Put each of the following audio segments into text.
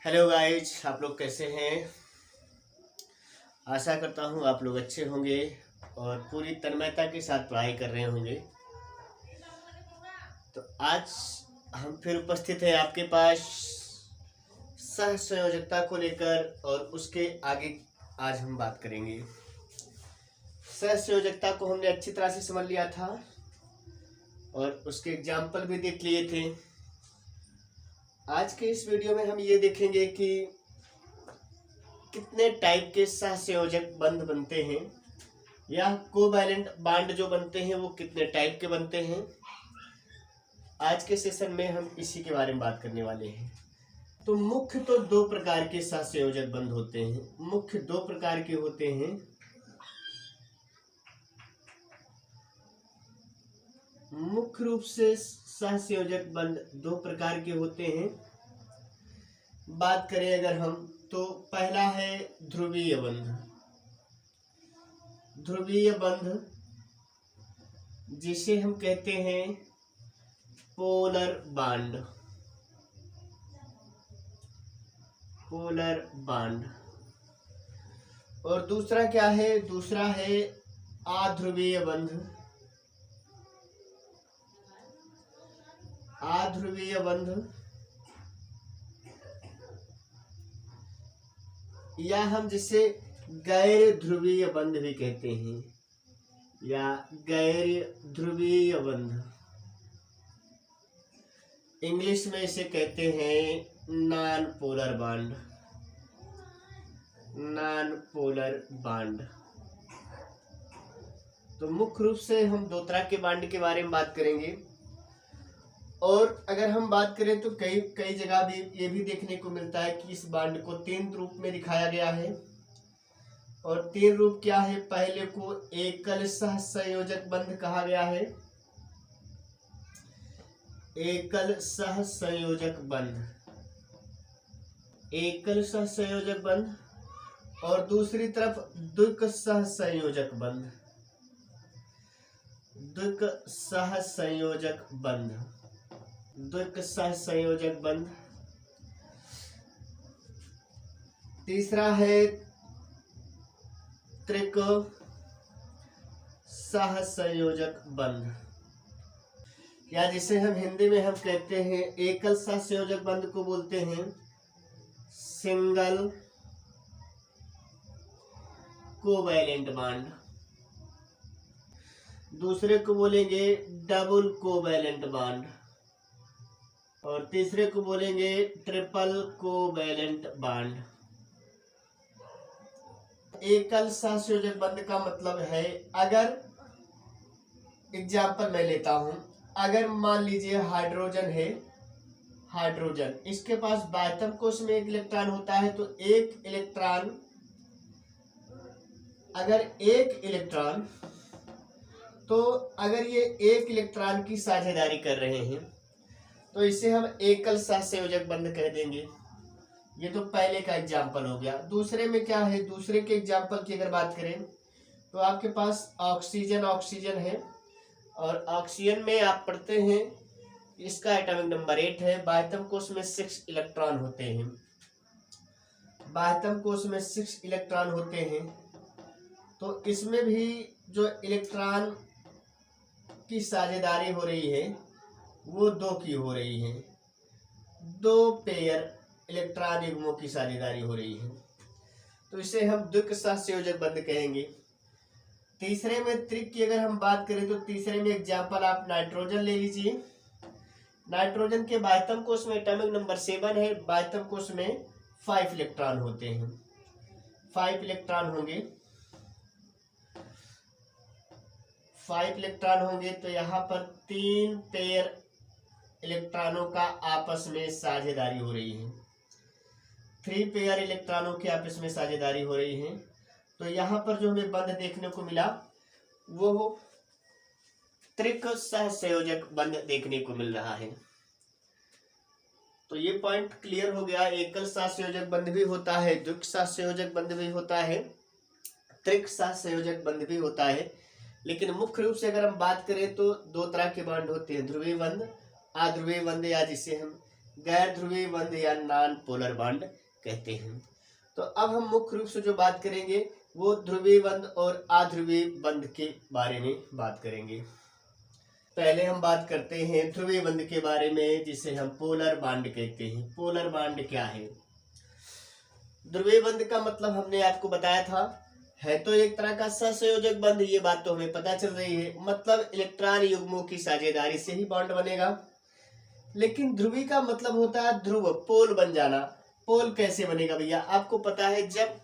Hello guys, आप लोग कैसे हैं। आशा करता हूँ आप लोग अच्छे होंगे और पूरी तन्मयता के साथ पढ़ाई कर रहे होंगे। तो आज हम फिर उपस्थित हैं आपके पास सह संयोजकता को लेकर और उसके आगे आज हम बात करेंगे। सह संयोजकता को हमने अच्छी तरह से समझ लिया था और उसके एग्जाम्पल भी देख लिए थे। आज के इस वीडियो में हम ये देखेंगे कि कितने टाइप के सहसंयोजक बंध बनते हैं या कोवैलेंट बॉन्ड जो बनते हैं वो कितने टाइप के बनते हैं। आज के सेशन में हम इसी के बारे में बात करने वाले हैं। तो मुख्य तो दो प्रकार के सहसंयोजक बंध होते हैं। मुख्य दो प्रकार के होते हैं। मुख्य रूप से सहसंयोजक बंध दो प्रकार के होते हैं। बात करें अगर हम तो पहला है ध्रुवीय बंध। ध्रुवीय बंध जिसे हम कहते हैं पोलर बॉन्ड। Polar bond. और दूसरा क्या है? दूसरा है अध्रुवीय बंध। अध्रुवीय बंध या हम जिसे गैर ध्रुवीय बंध भी कहते हैं या गैर ध्रुवीय बंध। इंग्लिश में इसे कहते हैं non polar bond. Non polar bond. तो मुख्य रूप से हम दो तरह के बॉन्ड के बारे में बात करेंगे। और अगर हम बात करें तो कई जगह भी ये भी देखने को मिलता है कि इस बॉन्ड को तीन रूप में दिखाया गया है। और तीन रूप क्या है? पहले को एकल सहसंयोजक बंध कहा गया है। एकल सहसंयोजक बंध। एकल सहसंयोजक बंध। और दूसरी तरफ द्विक सहसंयोजक बंध। द्विक सहसंयोजक बंध। द्विक सहसंयोजक बंध। तीसरा है त्रिक सहसंयोजक बंध या जिसे हम हिंदी में हम कहते हैं एकल सहसंयोजक बंध को बोलते हैं सिंगल कोवैलेंट बॉन्ड। दूसरे को बोलेंगे डबल कोवैलेंट बॉन्ड और तीसरे को बोलेंगे ट्रिपल कोवैलेंट बॉन्ड। एकल सहसंयोजक बंध का मतलब है, अगर एग्जाम्पल मैं लेता हूं, अगर मान लीजिए हाइड्रोजन है। हाइड्रोजन इसके पास बाह्यतम कोश में एक इलेक्ट्रॉन होता है। तो एक इलेक्ट्रॉन, अगर एक इलेक्ट्रॉन, तो अगर ये एक इलेक्ट्रॉन की साझेदारी कर रहे हैं तो इसे हम एकल सहसंयोजक बंध कह देंगे। ये तो पहले का एग्जाम्पल हो गया। दूसरे में क्या है? दूसरे के एग्जाम्पल की अगर बात करें तो आपके पास ऑक्सीजन है और ऑक्सीजन में आप पढ़ते हैं इसका एटॉमिक नंबर 8 है। बाह्यतम कोश में 6 इलेक्ट्रॉन होते हैं। बाह्यतम कोश में 6 इलेक्ट्रॉन होते हैं। तो इसमें भी जो इलेक्ट्रॉन की साझेदारी हो रही है वो दो की हो रही है। दो पेयर इलेक्ट्रॉन युग्मों की साझेदारी हो रही है। तो इसे हम द्विक सहसंयोजक बंध कहेंगे। तीसरे में त्रिक की अगर हम बात करें तो तीसरे में एग्जाम्पल आप नाइट्रोजन ले लीजिए। नाइट्रोजन के बाह्यतम कोश में एटॉमिक नंबर 7 है। बाह्यतम कोश में 5 इलेक्ट्रॉन होते हैं। 5 इलेक्ट्रॉन होंगे। 5 इलेक्ट्रॉन होंगे तो यहाँ पर 3 पेयर इलेक्ट्रॉनों का आपस में साझेदारी हो रही है। 3 पेयर इलेक्ट्रॉनों के आपस में साझेदारी हो रही है। तो यहाँ पर जो हमें बंध देखने को मिला वो त्रिक सहसंयोजक बंध देखने को मिल रहा है। तो ये पॉइंट क्लियर हो गया। एकल सहसंयोजक बंध भी होता है, द्विक सहसंयोजक बंध भी होता है, त्रिक सहसंयोजक बंध भी होता है। लेकिन मुख्य रूप से अगर हम बात करें तो दो तरह के बॉन्ड होते हैं, ध्रुवीय बंध, अध्रुवीय बंध या जिसे हम गैर ध्रुवीय बंध या नॉन पोलर बॉन्ड कहते हैं। तो अब हम मुख्य रूप से जो बात करेंगे वो ध्रुवीय बंध और अध्रुवीय बंध के बारे में बात करेंगे। पहले हम बात करते हैं ध्रुवीय बंध के बारे में, जिसे हम पोलर बॉन्ड कहते हैं। पोलर बॉन्ड क्या है? ध्रुवीय बंध का मतलब हमने आपको बताया था, है तो एक तरह का सहसंयोजक बंध, ये बात तो हमें पता चल रही है, मतलब इलेक्ट्रॉन युग्मों की साझेदारी से ही बॉन्ड बनेगा। लेकिन ध्रुवी का मतलब होता है ध्रुव, पोल बन जाना। पोल कैसे बनेगा भैया? आपको पता है, जब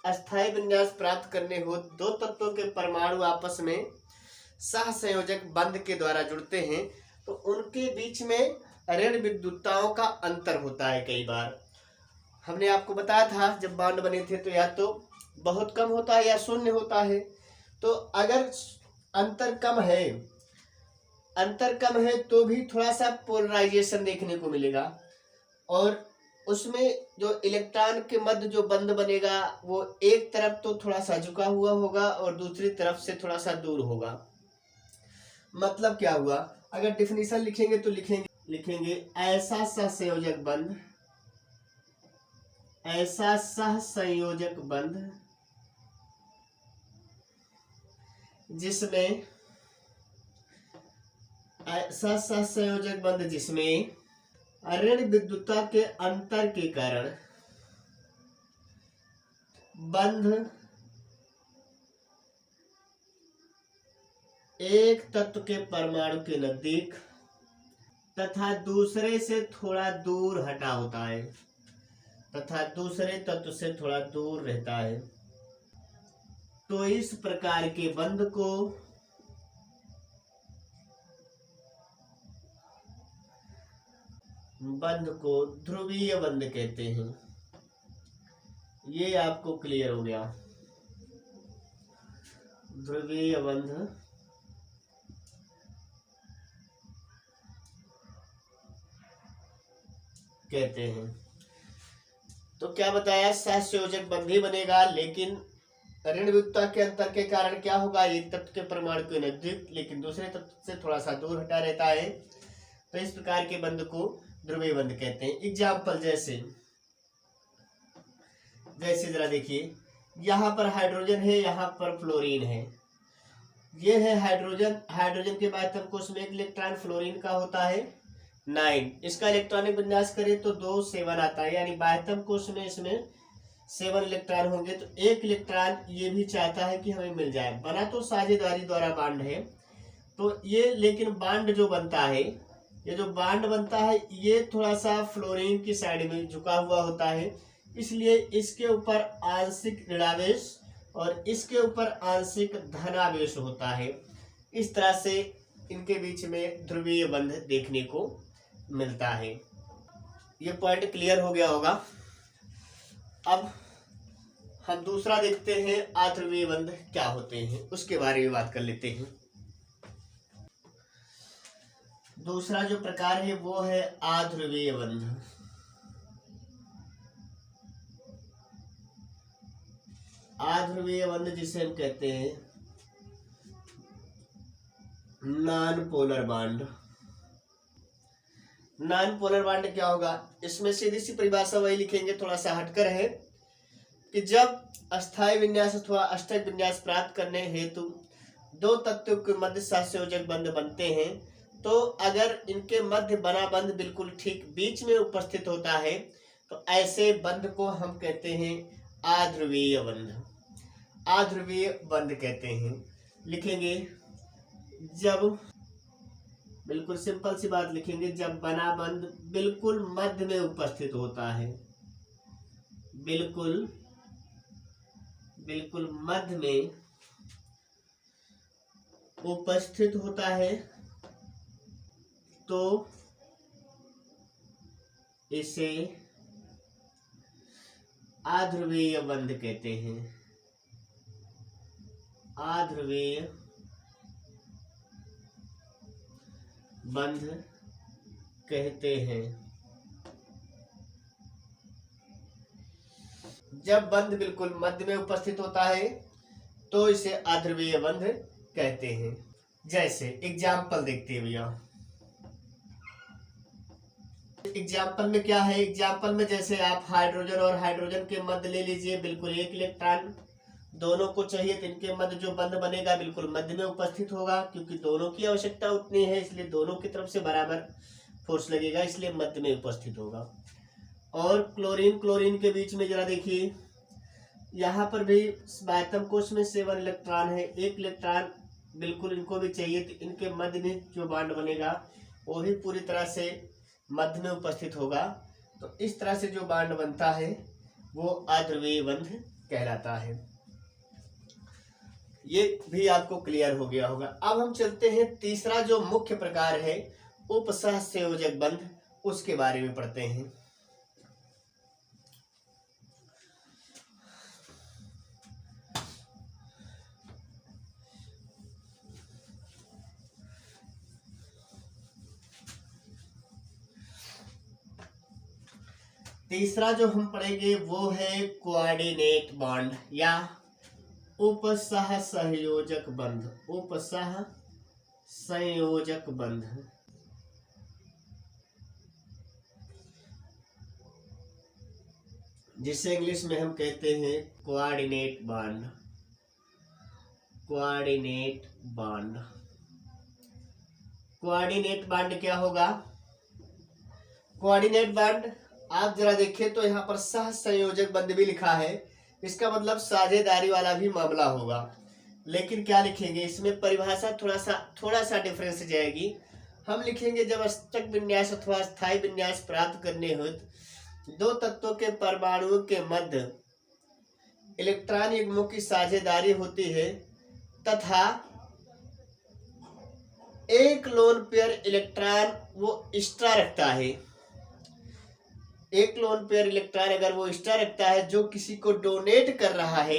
अस्थायी विन्यास प्राप्त करने हो दो तत्वों के परमाणु आपस में सहसंयोजक बंध के द्वारा जुड़ते हैं तो उनके बीच में ऋण विद्युतताओं का अंतर होता है। कई बार हमने आपको बताया था जब बॉन्ड बने थे तो या तो बहुत कम होता है या शून्य होता है। तो अगर अंतर कम है तो भी थोड़ा सा पोलराइजेशन देखने को मिलेगा, और उसमें जो इलेक्ट्रॉन के मध्य जो बंध बनेगा वो एक तरफ तो थोड़ा सा झुका हुआ होगा और दूसरी तरफ से थोड़ा सा दूर होगा। मतलब क्या हुआ? अगर डिफिनीशन लिखेंगे तो लिखेंगे ऐसा सहसंयोजक बंध जिसमें ऋण विद्युतता के अंतर के कारण बंध एक तत्व के परमाणु के नजदीक तथा दूसरे से थोड़ा दूर हटा होता है तथा दूसरे तत्व से थोड़ा दूर रहता है। तो इस प्रकार के बंध को ध्रुवीय बंध कहते हैं। ये आपको क्लियर हो गया। ध्रुवीय बंध कहते हैं। तो क्या बताया? सहसंयोजक बंध ही बनेगा, लेकिन ऋण विद्युतता के अंतर के कारण क्या होगा? एक तत्व के परमाणु के नजदीक लेकिन दूसरे तत्व से थोड़ा सा दूर हटा रहता है। तो इस प्रकार के बंध को ध्रुवीय बंध कहते हैं। एग्जाम्पल जैसे जरा देखिए, यहाँ पर हाइड्रोजन है, यहाँ पर फ्लोरीन है। ये है हाइड्रोजन के बाद तब कोष में एक इलेक्ट्रॉन फ्लोरीन का होता है 9। इसका इलेक्ट्रॉनिक विन्यास करें तो 2 7 आता है, यानी बाह्यतम कोष में इसमें 7 इलेक्ट्रॉन होंगे। तो एक इलेक्ट्रॉन ये भी चाहता है कि हमें मिल जाए। बना तो साझेदारी द्वारा बांड है, तो ये लेकिन बांड जो बनता है, ये जो बांड बनता है ये थोड़ा सा फ्लोरीन की साइड में झुका हुआ होता है, इसलिए इसके ऊपर आंशिक ऋणावेश और इसके ऊपर आंशिक धनावेश होता है। इस तरह से इनके बीच में ध्रुवीय बंध देखने को मिलता है। ये पॉइंट क्लियर हो गया होगा। अब हम दूसरा देखते हैं, अध्रुवीय बंध क्या होते हैं, उसके बारे में बात कर लेते हैं। दूसरा जो प्रकार है वो है अध्रुवीय बंध। अध्रुवीय बंध जिसे हम कहते हैं non polar bond. Non polar bond क्या होगा? इसमें सीधी सी परिभाषा वही लिखेंगे, थोड़ा सा हटकर है कि जब अस्थायी विन्यास अथवा अष्टक विन्यास प्राप्त करने हेतु दो तत्वों के मध्य सहसंयोजक बंध बनते हैं, तो अगर इनके मध्य बना बंध बिल्कुल ठीक बीच में उपस्थित होता है तो ऐसे बंध को हम कहते हैं अध्रुवीय बंध। अध्रुवीय बंध कहते हैं। लिखेंगे जब, बिल्कुल सिंपल सी बात लिखेंगे, जब बना बंध बिल्कुल मध्य में उपस्थित होता है, बिल्कुल मध्य में उपस्थित होता है तो इसे अध्रुवीय बंध कहते हैं। अध्रुवीय बंध कहते हैं। जब बंध बिल्कुल मध्य में उपस्थित होता है तो इसे अध्रुवीय बंध कहते हैं। जैसे एग्जाम्पल देखते हैं भैया, एग्जाम्पल में क्या है, एग्जाम्पल में जैसे आप हाइड्रोजन और हाइड्रोजन के मध्य ले लीजिए, बिल्कुल एक इलेक्ट्रॉन दोनों को चाहिए, तो इनके मध्य जो बंध बनेगा बिल्कुल मध्य में उपस्थित होगा, क्योंकि दोनों की आवश्यकता उतनी है, इसलिए दोनों की तरफ से बराबर फोर्स लगेगा, इसलिए मध्य में उपस्थित होगा। और क्लोरीन क्लोरीन के बीच में जरा देखिए, यहाँ पर भी बाह्यतम कोश में 7 इलेक्ट्रॉन है, एक इलेक्ट्रॉन बिल्कुल इनको भी चाहिए, तो इनके मध्य में जो बॉन्ड बनेगा वो भी पूरी तरह से मध्य में उपस्थित होगा। तो इस तरह से जो बॉन्ड बनता है वो अध्रुवीय बंध कहलाता है। ये भी आपको क्लियर हो गया होगा। अब हम चलते हैं तीसरा जो मुख्य प्रकार है उपसहसंयोजक बंध, उसके बारे में पढ़ते हैं। तीसरा जो हम पढ़ेंगे वो है कोऑर्डिनेट बॉन्ड या उपसह संयोजक बंध, उपसह संयोजक बंध। जिसे इंग्लिश में हम कहते हैं coordinate bond, coordinate bond. Coordinate bond क्या होगा? कोऑर्डिनेट बॉन्ड आप जरा देखिए तो यहाँ पर सह संयोजक बंध भी लिखा है, इसका मतलब साझेदारी वाला भी मामला होगा। लेकिन क्या लिखेंगे इसमें, परिभाषा थोड़ा सा डिफरेंस जाएगी। हम लिखेंगे जब अष्टक विन्यास अथवा स्थायी विन्यास प्राप्त करने हेतु दो तत्वों के परमाणुओं के मध्य इलेक्ट्रॉन युग्मों की साझेदारी होती है तथा एक लोन पेयर इलेक्ट्रॉन वो एक्स्ट्रा रखता है, एक लोन पेयर इलेक्ट्रॉन अगर वो एक्स्ट्रा रखता है जो किसी को डोनेट कर रहा है,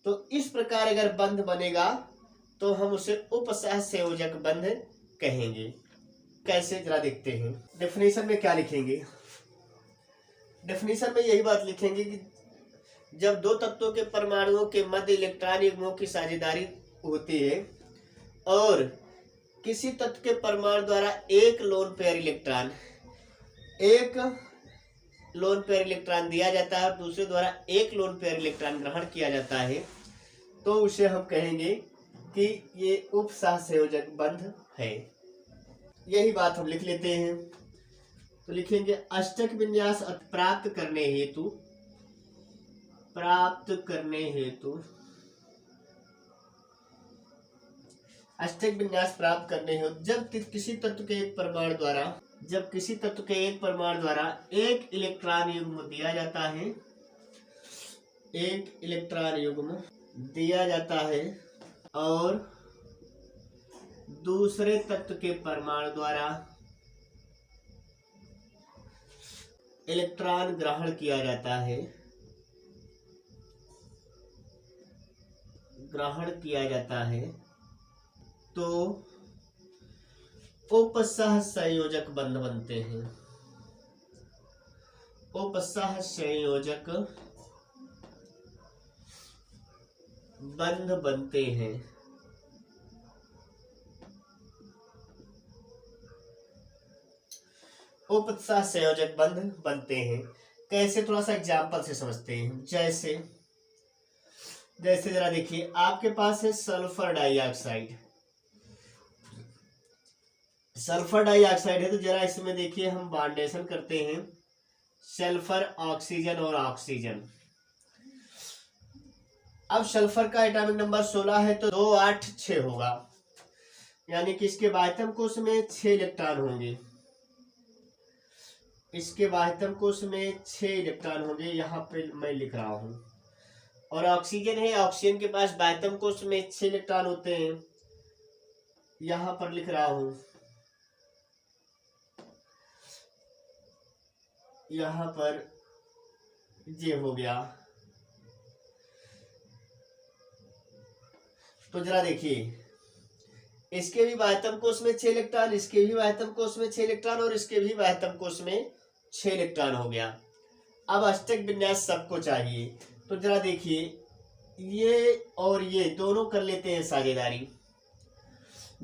तो इस प्रकार अगर बंध बनेगा तो हम उसे उपसह संयोजक बंध कहेंगे। कैसे जरा देखते हैं। डेफिनेशन में क्या लिखेंगे? डेफिनेशन में यही बात लिखेंगे कि जब दो तत्वों के परमाणुओं के मध्य इलेक्ट्रॉन युग्मों की साझेदारी होती है और किसी तत्व के परमाणु द्वारा एक लोन पेयर इलेक्ट्रॉन दिया जाता है और दूसरे द्वारा एक लोन पेयर इलेक्ट्रॉन ग्रहण किया जाता है, तो उसे हम कहेंगे कि ये उपसह संयोजक बंध है। यही बात हम लिख लेते हैं। तो लिखेंगे अष्टक विन्यास प्राप्त करने हेतु अष्टक विन्यास प्राप्त करने हेतु जब किसी तत्व के एक परमाणु द्वारा एक इलेक्ट्रॉन युग्म दिया जाता है और दूसरे तत्व के परमाणु द्वारा इलेक्ट्रॉन ग्रहण किया जाता है तो उपसह संयोजक बंध बनते हैं। उपसह संयोजक बंध बनते हैं। उपसह संयोजक बंध बनते हैं कैसे, थोड़ा सा एग्जाम्पल से समझते हैं। जैसे जरा देखिए, आपके पास है सल्फर डाइऑक्साइड है, तो जरा इसमें देखिए हम बॉन्डेशन करते हैं सल्फर ऑक्सीजन और ऑक्सीजन। अब सल्फर का एटॉमिक नंबर 16 है तो 2 8 6 होगा, यानी कि इसके बाह्यतम कोश में 6 इलेक्ट्रॉन होंगे, यहाँ पे मैं लिख रहा हूं। और ऑक्सीजन है, ऑक्सीजन के पास बाह्यतम कोश में 6 इलेक्ट्रॉन होते हैं, यहाँ पर लिख रहा हूं। यहाँ पर ये हो गया। तो जरा देखिए, इसके भी बाह्यतम कोश में 6 इलेक्ट्रॉन, इसके भी बाह्यतम कोश में 6 इलेक्ट्रॉन और इसके भी बाह्यतम कोश में 6 इलेक्ट्रॉन हो गया। अब अष्टक विन्यास सबको चाहिए, तो जरा देखिए ये और ये दोनों कर लेते हैं साझेदारी।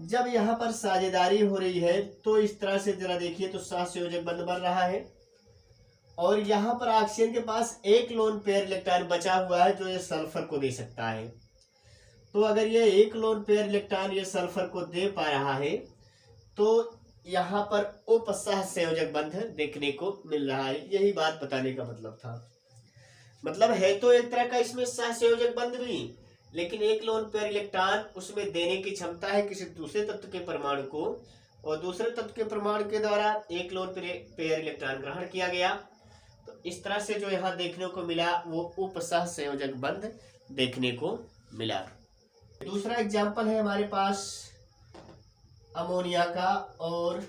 जब यहाँ पर साझेदारी हो रही है तो इस तरह से जरा देखिए तो सहसंयोजक बंध बन रहा है और यहाँ पर ऑक्सीजन के पास एक लोन पेयर इलेक्ट्रॉन बचा हुआ है जो ये सल्फर को दे सकता है। तो अगर ये एक लोन पेयर इलेक्ट्रॉन ये सल्फर को दे पा रहा है तो यहाँ पर उपसहसंयोजक बंध देखने को मिल रहा है। यही बात बताने का मतलब था। मतलब है तो एक तरह का इसमें सहसंयोजक बंध भी, लेकिन एक लोन पेयर इलेक्ट्रॉन उसमें देने की क्षमता है किसी दूसरे तत्व के परमाणु को और दूसरे तत्व के परमाणु के द्वारा एक लोन पेयर इलेक्ट्रॉन ग्रहण किया गया। तो इस तरह से जो यहाँ देखने को मिला वो उपसहसंयोजक बंध देखने को मिला। दूसरा एग्जाम्पल है हमारे पास अमोनिया का और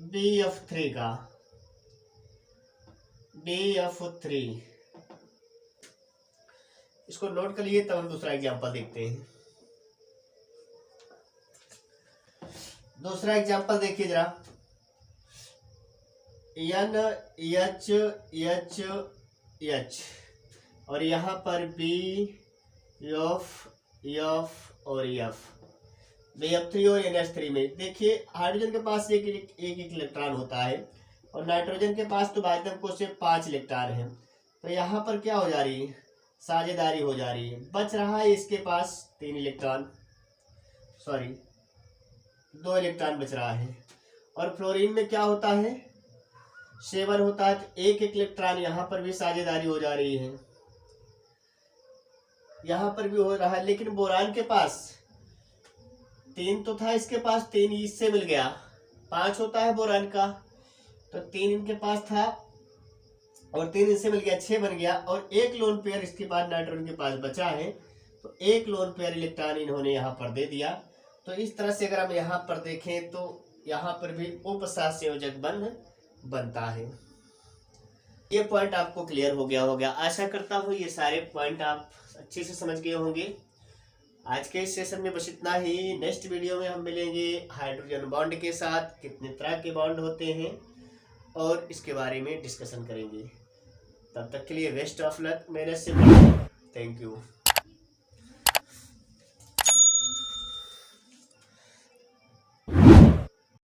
BF3 का। BF3 इसको नोट कर लिए, तब हम दूसरा एग्जाम्पल देखते हैं। दूसरा एग्जाम्पल देखिए जरा, NHH और यहाँ पर BF और F, BF3 और NH3 में देखिए हाइड्रोजन के पास एक इलेक्ट्रॉन होता है और नाइट्रोजन के पास तो बाध्यम कोश से 5 इलेक्ट्रॉन है। तो यहाँ पर क्या हो जा रही है, साझेदारी हो जा रही है। बच रहा है इसके पास 2 इलेक्ट्रॉन बच रहा है। और फ्लोरीन में क्या होता है, 7 होता है। तो एक इलेक्ट्रॉन यहाँ पर भी साझेदारी हो जा रही है, यहाँ पर भी हो रहा है। लेकिन बोरान के पास 3 तो था, इसके पास 3 इससे मिल गया, 5 होता है बोरान का। तो 3 इनके पास था और 3 इससे मिल गया, 6 बन गया। और एक लोन पेयर इसके बाद नाइट्रोजन के पास बचा है, तो एक लोन पेयर इलेक्ट्रॉन इन्होंने यहाँ पर दे दिया। तो इस तरह से अगर हम यहाँ पर देखें तो यहाँ पर भी उपसहसंयोजक बंध बनता है। ये पॉइंट आपको क्लियर हो गया होगा। आशा करता हूँ ये सारे पॉइंट आप अच्छे से समझ गए होंगे। आज के इस सेशन में बस इतना ही। नेक्स्ट वीडियो में हम मिलेंगे हाइड्रोजन बॉन्ड के साथ, कितने तरह के बॉन्ड होते हैं और इसके बारे में डिस्कशन करेंगे। तब तक के लिए बेस्ट ऑफ लक मेरे से। Thank you.